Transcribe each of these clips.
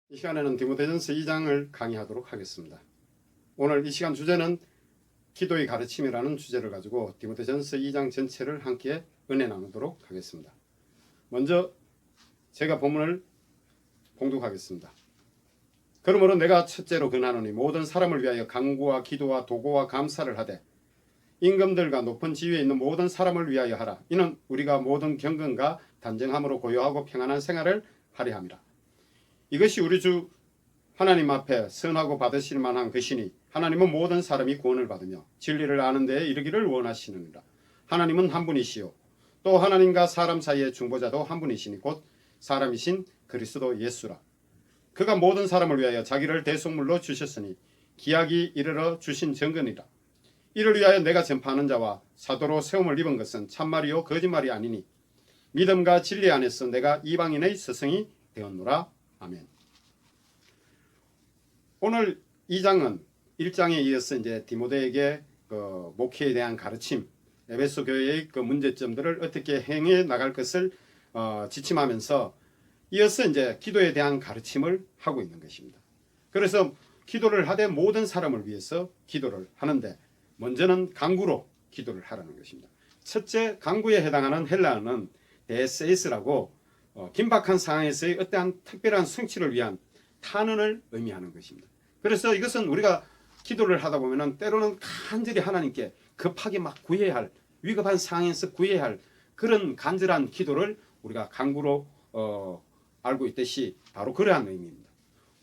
이 시간에는 디모데전서 2장을 강의하도록 하겠습니다. 오늘 이 시간 주제는 기도의 가르침이라는 주제를 가지고 디모데전서 2장 전체를 함께 은혜 나누도록 하겠습니다. 먼저 제가 본문을 봉독하겠습니다. 그러므로 내가 첫째로 근하노니 모든 사람을 위하여 간구와 기도와 도고와 감사를 하되 임금들과 높은 지위에 있는 모든 사람을 위하여 하라. 이는 우리가 모든 경건과 단정함으로 고요하고 평안한 생활을 하려 함이라. 이것이 우리 주 하나님 앞에 선하고 받으실 만한 것이니 하나님은 모든 사람이 구원을 받으며 진리를 아는 데에 이르기를 원하시느니라. 하나님은 한 분이시요 또 하나님과 사람 사이의 중보자도 한 분이시니 곧 사람이신 그리스도 예수라. 그가 모든 사람을 위하여 자기를 대속물로 주셨으니 기약이 이르러 주신 증거니라. 이를 위하여 내가 전파하는 자와 사도로 세움을 입은 것은 참말이요 거짓말이 아니니 믿음과 진리 안에서 내가 이방인의 스승이 되었노라. 아멘. 오늘 2장은 1장에 이어서 이제 디모데에게 목회에 대한 가르침, 에베소 교회의 그 문제점들을 어떻게 행해 나갈 것을 지침하면서 이어서 이제 기도에 대한 가르침을 하고 있는 것입니다. 그래서 기도를 하되 모든 사람을 위해서 기도를 하는데 먼저는 간구로 기도를 하라는 것입니다. 첫째, 간구에 해당하는 헬라어는 데세이스라고 긴박한 상황에서의 어떠한 특별한 성취를 위한 탄원을 의미하는 것입니다. 그래서 이것은 우리가 기도를 하다 보면은 때로는 간절히 하나님께 급하게 막 구해야 할, 위급한 상황에서 구해야 할 그런 간절한 기도를 우리가 간구로 알고 있듯이 바로 그러한 의미입니다.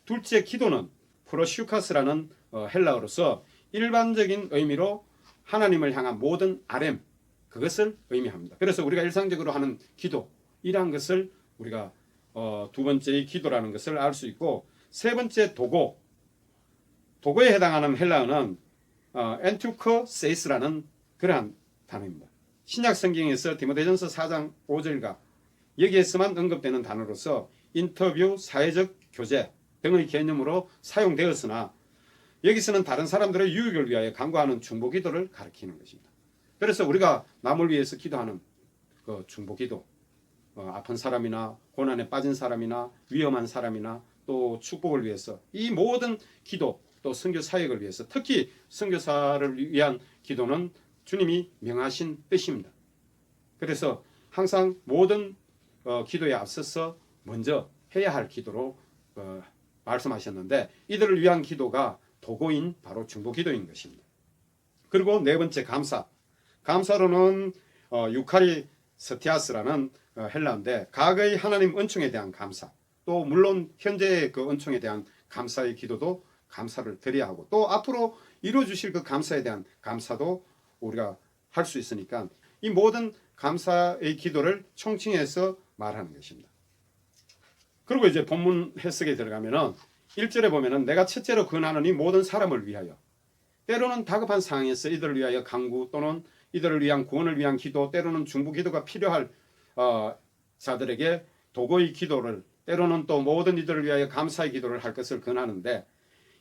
둘째, 기도는 프로슈카스라는 헬라어로서 일반적인 의미로 하나님을 향한 모든 아렘, 그것을 의미합니다. 그래서 우리가 일상적으로 하는 기도, 이러한 것을 우리가 두 번째의 기도라는 것을 알 수 있고, 세 번째 도고에 해당하는 헬라어는 엔투커세이스라는 그러한 단어입니다. 신약 성경에서 디모데전서 4장 5절과 여기에서만 언급되는 단어로서 인터뷰, 사회적 교제 등의 개념으로 사용되었으나 여기서는 다른 사람들의 유익을 위하여 간구하는 중보기도를 가리키는 것입니다. 그래서 우리가 남을 위해서 기도하는 그 중보기도, 아픈 사람이나 고난에 빠진 사람이나 위험한 사람이나 또 축복을 위해서 이 모든 기도, 또 선교 사역을 위해서, 특히 선교사를 위한 기도는 주님이 명하신 뜻입니다. 그래서 항상 모든 기도에 앞서서 먼저 해야 할 기도로 말씀하셨는데, 이들을 위한 기도가 도고인 바로 중보기도인 것입니다. 그리고 네 번째, 감사로는 유카리스티아스라는 헬라어인데, 과거의 하나님 은총에 대한 감사, 또 물론 현재의 그 은총에 대한 감사의 기도도 감사를 드려야 하고, 또 앞으로 이루어 주실 그 감사에 대한 감사도 우리가 할 수 있으니까 이 모든 감사의 기도를 총칭해서 말하는 것입니다. 그리고 이제 본문 해석에 들어가면은 1절에 보면은 내가 첫째로 근하노니 모든 사람을 위하여, 때로는 다급한 상황에서 이들을 위하여 간구 또는 이들을 위한 구원을 위한 기도, 때로는 중보기도가 필요할 자들에게 도고의 기도를, 때로는 또 모든 이들을 위하여 감사의 기도를 할 것을 권하는데,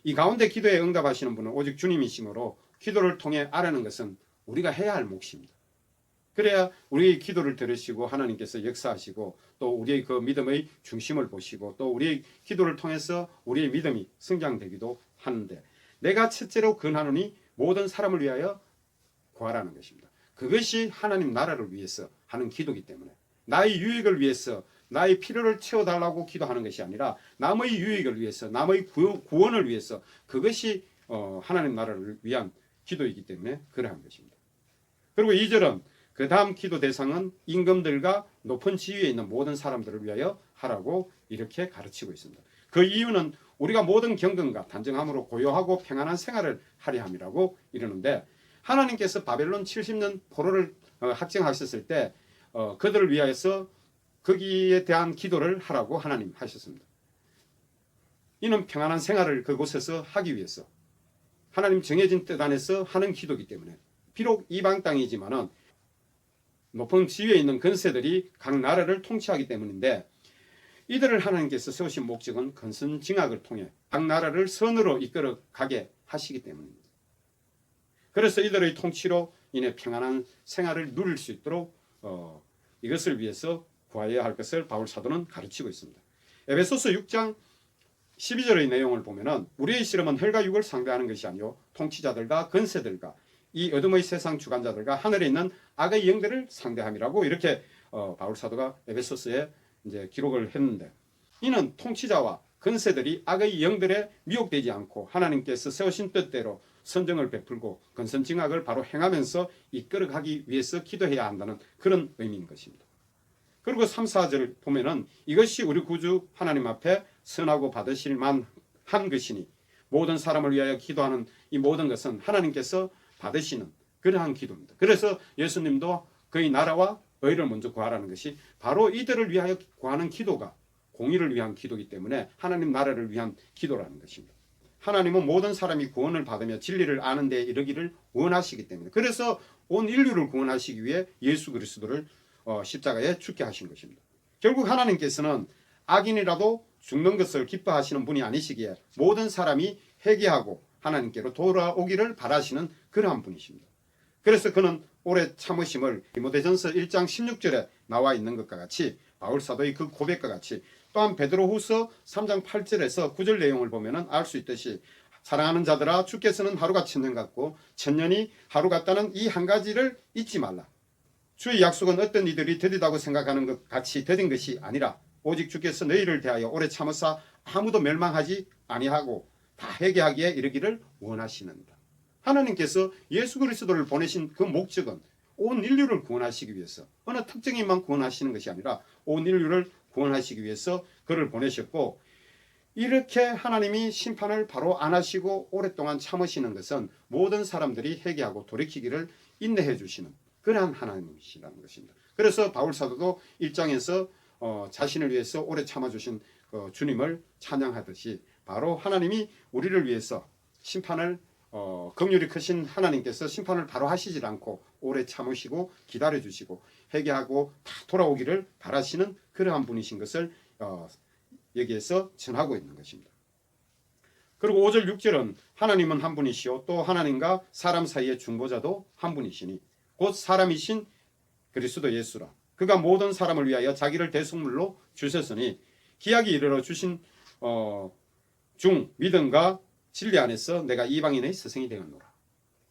이 가운데 기도에 응답하시는 분은 오직 주님이시므로 기도를 통해 아뢰는 것은 우리가 해야 할 몫입니다. 그래야 우리의 기도를 들으시고 하나님께서 역사하시고 또 우리의 그 믿음의 중심을 보시고 또 우리의 기도를 통해서 우리의 믿음이 성장되기도 하는데, 내가 첫째로 권하노니 모든 사람을 위하여 구하라는 것입니다. 그것이 하나님 나라를 위해서 하는 기도이기 때문에, 나의 유익을 위해서, 나의 필요를 채워달라고 기도하는 것이 아니라 남의 유익을 위해서, 남의 구원을 위해서, 그것이 하나님 나라를 위한 기도이기 때문에 그러한 것입니다. 그리고 2절은 그 다음 기도 대상은 임금들과 높은 지위에 있는 모든 사람들을 위하여 하라고 이렇게 가르치고 있습니다. 그 이유는 우리가 모든 경건과 단정함으로 고요하고 평안한 생활을 하려 함이라고 이러는데, 하나님께서 바벨론 70년 포로를 학정하셨을 때 그들을 위하여서 거기에 대한 기도를 하라고 하나님 하셨습니다. 이는 평안한 생활을 그곳에서 하기 위해서 하나님 정해진 뜻 안에서 하는 기도이기 때문에, 비록 이방 땅이지만은 높은 지위에 있는 권세들이 각 나라를 통치하기 때문인데, 이들을 하나님께서 세우신 목적은 근선징악을 통해 각 나라를 선으로 이끌어 가게 하시기 때문입니다. 그래서 이들의 통치로 인해 평안한 생활을 누릴 수 있도록 이것을 위해서 구하여야 할 것을 바울 사도는 가르치고 있습니다. 에베소서 6장 12절의 내용을 보면은 우리의 씨름은 혈과 육을 상대하는 것이 아니요 통치자들과 권세들과 이 어둠의 세상 주관자들과 하늘에 있는 악의 영들을 상대함이라고 이렇게 바울 사도가 에베소서에 이제 기록을 했는데, 이는 통치자와 권세들이 악의 영들에 미혹되지 않고 하나님께서 세우신 뜻대로 선정을 베풀고 권선징악을 바로 행하면서 이끌어가기 위해서 기도해야 한다는 그런 의미인 것입니다. 그리고 3, 4절 보면은 이것이 우리 구주 하나님 앞에 선하고 받으실 만한 것이니 모든 사람을 위하여 기도하는 이 모든 것은 하나님께서 받으시는 그러한 기도입니다. 그래서 예수님도 그의 나라와 의를 먼저 구하라는 것이 바로 이들을 위하여 구하는 기도가 공의를 위한 기도이기 때문에 하나님 나라를 위한 기도라는 것입니다. 하나님은 모든 사람이 구원을 받으며 진리를 아는 데 이르기를 원하시기 때문에, 그래서 온 인류를 구원하시기 위해 예수 그리스도를 십자가에 죽게 하신 것입니다. 결국 하나님께서는 악인이라도 죽는 것을 기뻐하시는 분이 아니시기에 모든 사람이 회개하고 하나님께로 돌아오기를 바라시는 그러한 분이십니다. 그래서 그는 오래 참으심을 디모데전서 1장 16절에 나와 있는 것과 같이 바울 사도의 그 고백과 같이, 또한 베드로후서 3장 8절에서 9절 내용을 보면은 알 수 있듯이 사랑하는 자들아 주께서는 하루가 천년 같고 천년이 하루 같다는 이 한 가지를 잊지 말라. 주의 약속은 어떤 이들이 더디다고 생각하는 것 같이 더딘 것이 아니라 오직 주께서 너희를 대하여 오래 참으사 아무도 멸망하지 아니하고 다 회개하기에 이르기를 원하시는다. 하나님께서 예수 그리스도를 보내신 그 목적은 온 인류를 구원하시기 위해서, 어느 특정인만 구원하시는 것이 아니라 온 인류를 구원하시기 위해서 그를 보내셨고, 이렇게 하나님이 심판을 바로 안 하시고 오랫동안 참으시는 것은 모든 사람들이 회개하고 돌이키기를 인내해 주시는 그러한 하나님이시라는 것입니다. 그래서 바울 사도도 1장에서 자신을 위해서 오래 참아주신 주님을 찬양하듯이 바로 하나님이 우리를 위해서 심판을 긍휼이 크신 하나님께서 심판을 바로 하시질 않고 오래 참으시고 기다려주시고 회개하고 다 돌아오기를 바라시는 그러한 분이신 것을 여기에서 전하고 있는 것입니다. 그리고 5절 6절은 하나님은 한 분이시요 또 하나님과 사람 사이의 중보자도 한 분이시니 곧 사람이신 그리스도 예수라. 그가 모든 사람을 위하여 자기를 대속물로 주셨으니 기약이 이르러 주신 중 믿음과 진리 안에서 내가 이방인의 스승이 되었노라.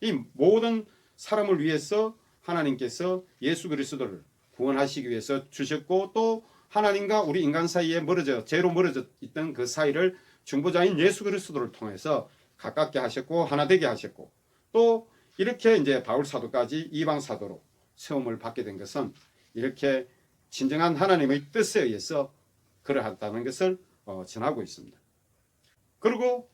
이 모든 사람을 위해서 하나님께서 예수 그리스도를 구원하시기 위해서 주셨고, 또 하나님과 우리 인간 사이에 죄로 멀어져 있던 그 사이를 중보자인 예수 그리스도를 통해서 가깝게 하셨고 하나 되게 하셨고, 또 이렇게 이제 바울 사도까지 이방 사도로 세움을 받게 된 것은 이렇게 진정한 하나님의 뜻에 의해서 그러하다는 것을 전하고 있습니다. 그리고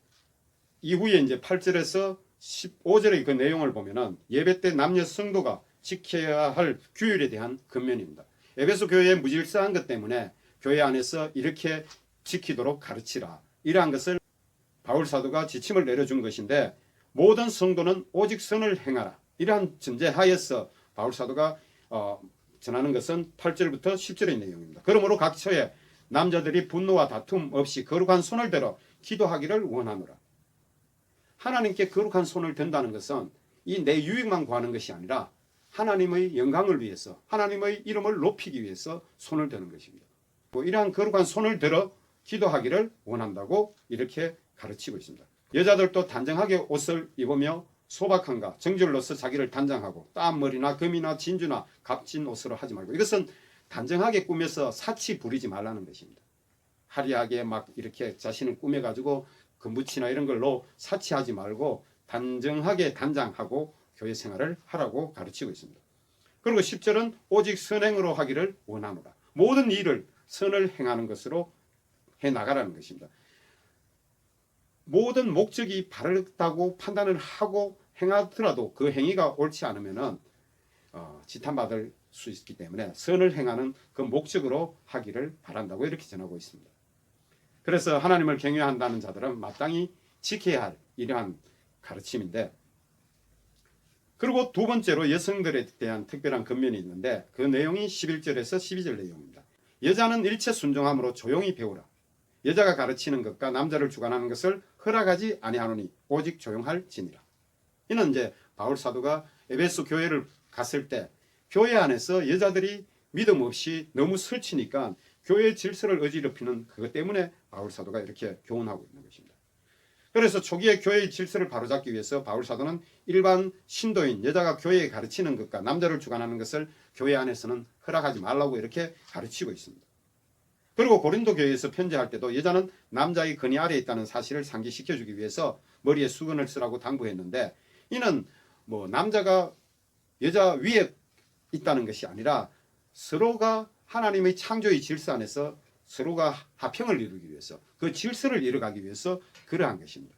이후에 이제 8절에서 15절의 그 내용을 보면은 예배 때 남녀 성도가 지켜야 할 규율에 대한 근면입니다. 에베소 교회의 무질서한 것 때문에 교회 안에서 이렇게 지키도록 가르치라, 이러한 것을 바울 사도가 지침을 내려준 것인데, 모든 성도는 오직 선을 행하라, 이러한 전제하에서 바울 사도가 전하는 것은 8절부터 10절의 내용입니다. 그러므로 각 처에 남자들이 분노와 다툼 없이 거룩한 손을 들어 기도하기를 원하노라. 하나님께 거룩한 손을 든다는 것은 이 내 유익만 구하는 것이 아니라 하나님의 영광을 위해서, 하나님의 이름을 높이기 위해서 손을 드는 것입니다. 이러한 거룩한 손을 들어 기도하기를 원한다고 이렇게 가르치고 있습니다. 여자들도 단정하게 옷을 입으며 소박함과 정절로서 자기를 단장하고 땀머리나 금이나 진주나 값진 옷으로 하지 말고, 이것은 단정하게 꾸며서 사치 부리지 말라는 것입니다. 화려하게 막 이렇게 자신을 꾸며가지고 금붙이나 이런 걸로 사치하지 말고 단정하게 단장하고 교회 생활을 하라고 가르치고 있습니다. 그리고 10절은 오직 선행으로 하기를 원하노라. 모든 일을 선을 행하는 것으로 해나가라는 것입니다. 모든 목적이 바르다고 판단을 하고 행하더라도 그 행위가 옳지 않으면 지탄받을 수 있기 때문에 선을 행하는 그 목적으로 하기를 바란다고 이렇게 전하고 있습니다. 그래서 하나님을 경외한다는 자들은 마땅히 지켜야 할 이러한 가르침인데, 그리고 두 번째로 여성들에 대한 특별한 근면이 있는데 그 내용이 11절에서 12절 내용입니다. 여자는 일체 순종함으로 조용히 배우라. 여자가 가르치는 것과 남자를 주관하는 것을 허락하지 아니하노니 오직 조용할지니라. 이는 이제 바울 사도가 에베소 교회를 갔을 때 교회 안에서 여자들이 믿음 없이 너무 설치니까 교회 질서를 어지럽히는 그것 때문에 바울 사도가 이렇게 교훈하고 있는 것입니다. 그래서 초기에 교회의 질서를 바로잡기 위해서 바울 사도는 일반 신도인 여자가 교회에 가르치는 것과 남자를 주관하는 것을 교회 안에서는 허락하지 말라고 이렇게 가르치고 있습니다. 그리고 고린도 교회에서 편지할 때도 여자는 남자의 권위 아래에 있다는 사실을 상기시켜주기 위해서 머리에 수건을 쓰라고 당부했는데, 이는 뭐 남자가 여자 위에 있다는 것이 아니라 서로가 하나님의 창조의 질서 안에서 서로가 화평을 이루기 위해서, 그 질서를 이뤄가기 위해서 그러한 것입니다.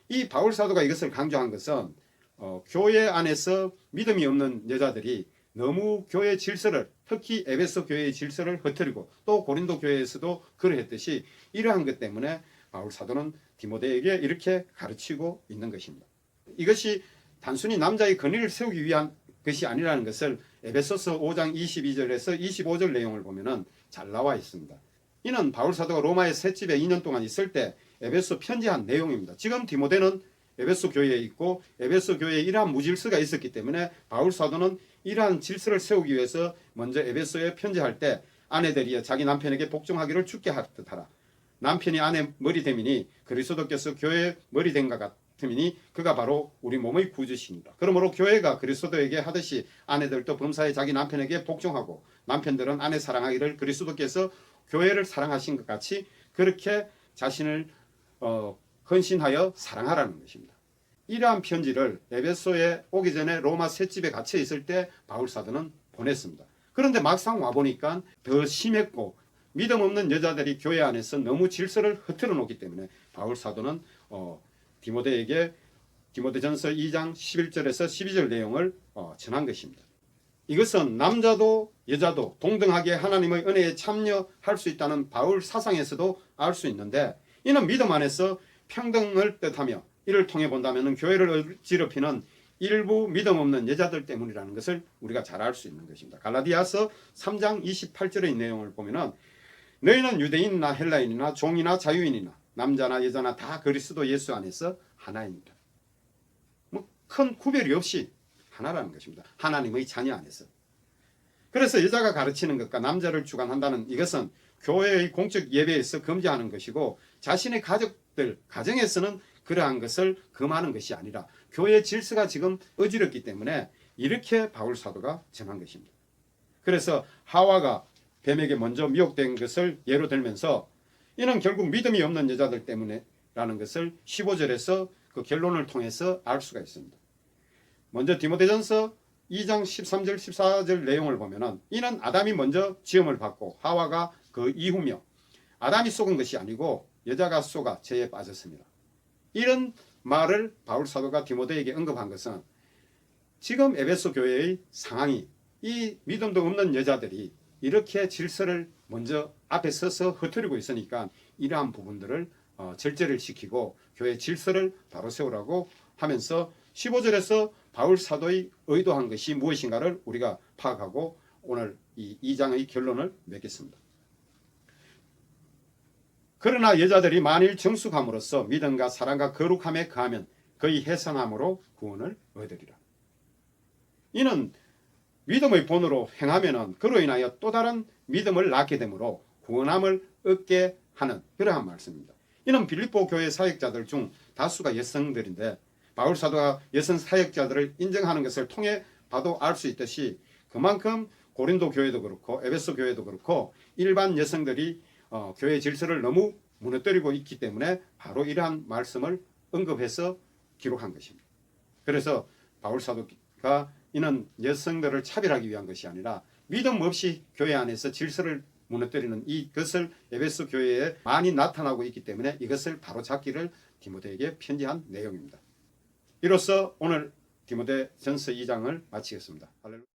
이 바울 사도가 이것을 강조한 것은 교회 안에서 믿음이 없는 여자들이 너무 교회 질서를, 특히 에베소 교회의 질서를 흐트리고 또 고린도 교회에서도 그러했듯이 이러한 것 때문에 바울 사도는 디모데에게 이렇게 가르치고 있는 것입니다. 이것이 단순히 남자의 권위를 세우기 위한 것이 아니라는 것을 에베소서 5장 22절에서 25절 내용을 보면은 잘 나와 있습니다. 이는 바울 사도가 로마의 셋집에 2년 동안 있을 때 에베소 편지한 내용입니다. 지금 디모데는 에베소 교회에 있고 에베소 교회에 이러한 무질서가 있었기 때문에 바울 사도는 이러한 질서를 세우기 위해서 먼저 에베소에 편지할 때 아내들이 자기 남편에게 복종하기를 주께 하듯 하라. 남편이 아내 머리됨이니 그리스도께서 교회의 머리된 것 같음이니 그가 바로 우리 몸의 구주시니라. 그러므로 교회가 그리스도에게 하듯이 아내들도 범사에 자기 남편에게 복종하고 남편들은 아내 사랑하기를 그리스도께서 교회를 사랑하신 것 같이 그렇게 자신을 헌신하여 사랑하라는 것입니다. 이러한 편지를 에베소에 오기 전에 로마 셋집에 갇혀 있을 때 바울 사도는 보냈습니다. 그런데 막상 와보니까 더 심했고 믿음 없는 여자들이 교회 안에서 너무 질서를 흐트러 놓기 때문에 바울 사도는 디모데에게 디모데전서 2장 11절에서 12절 내용을 전한 것입니다. 이것은 남자도 여자도 동등하게 하나님의 은혜에 참여할 수 있다는 바울 사상에서도 알 수 있는데, 이는 믿음 안에서 평등을 뜻하며 이를 통해 본다면 교회를 어지럽히는 일부 믿음 없는 여자들 때문이라는 것을 우리가 잘 알 수 있는 것입니다. 갈라디아서 3장 28절의 내용을 보면은 너희는 유대인이나 헬라인이나 종이나 자유인이나 남자나 여자나 다 그리스도 예수 안에서 하나입니다. 뭐 큰 구별이 없이 하나라는 것입니다. 하나님의 자녀 안에서. 그래서 여자가 가르치는 것과 남자를 주관한다는 이것은 교회의 공적 예배에서 금지하는 것이고, 자신의 가족들, 가정에서는 그러한 것을 금하는 것이 아니라 교회 질서가 지금 어지럽기 때문에 이렇게 바울 사도가 전한 것입니다. 그래서 하와가 뱀에게 먼저 미혹된 것을 예로 들면서 이는 결국 믿음이 없는 여자들 때문에라는 것을 15절에서 그 결론을 통해서 알 수가 있습니다. 먼저 디모데전서 2장 13절 14절 내용을 보면은 이는 아담이 먼저 지음을 받고 하와가 그 이후며 아담이 속은 것이 아니고 여자가 속아 죄에 빠졌습니다. 이런 말을 바울 사도가 디모데에게 언급한 것은 지금 에베소 교회의 상황이 이 믿음도 없는 여자들이 이렇게 질서를 먼저 앞에 서서 흐트리고 있으니까 이러한 부분들을 절제를 시키고 교회 질서를 바로 세우라고 하면서 15절에서 바울 사도의 의도한 것이 무엇인가를 우리가 파악하고 오늘 이 2장의 결론을 맺겠습니다. 그러나 여자들이 만일 정숙함으로써 믿음과 사랑과 거룩함에 거하면 그의 해성함으로 구원을 얻으리라. 이는 믿음의 본으로 행하면은 그로 인하여 또 다른 믿음을 낳게 되므로 구원함을 얻게 하는 그러한 말씀입니다. 이는 빌립보 교회 사역자들 중 다수가 여성들인데 바울 사도가 여성 사역자들을 인정하는 것을 통해 봐도 알 수 있듯이 그만큼 고린도 교회도 그렇고 에베소 교회도 그렇고 일반 여성들이 교회 질서를 너무 무너뜨리고 있기 때문에 바로 이러한 말씀을 언급해서 기록한 것입니다. 그래서 바울 사도가 이는 여성들을 차별하기 위한 것이 아니라 믿음 없이 교회 안에서 질서를 무너뜨리는 이것을 에베소 교회에 많이 나타나고 있기 때문에 이것을 바로잡기를 디모데에게 편지한 내용입니다. 이로써 오늘 디모데 전서 2장을 마치겠습니다. 할렐루야.